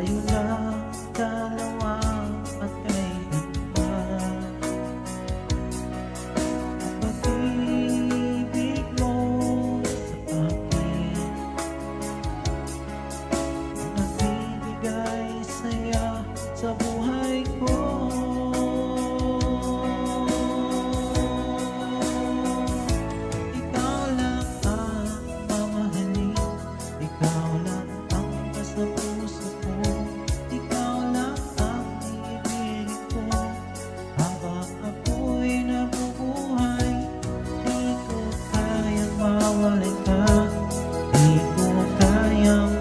tayo lang dalawa at kailanman. Ang pag-ibig mo sa akin nagbibigay saya sa buhay ko. Ikaw lang ang mamahalin, ikaw lang ang nasa puso ko, ikaw lang ang ibig ko. Habang ako'y nabubuhay, di ko kayang mawalan ka, di ko kayang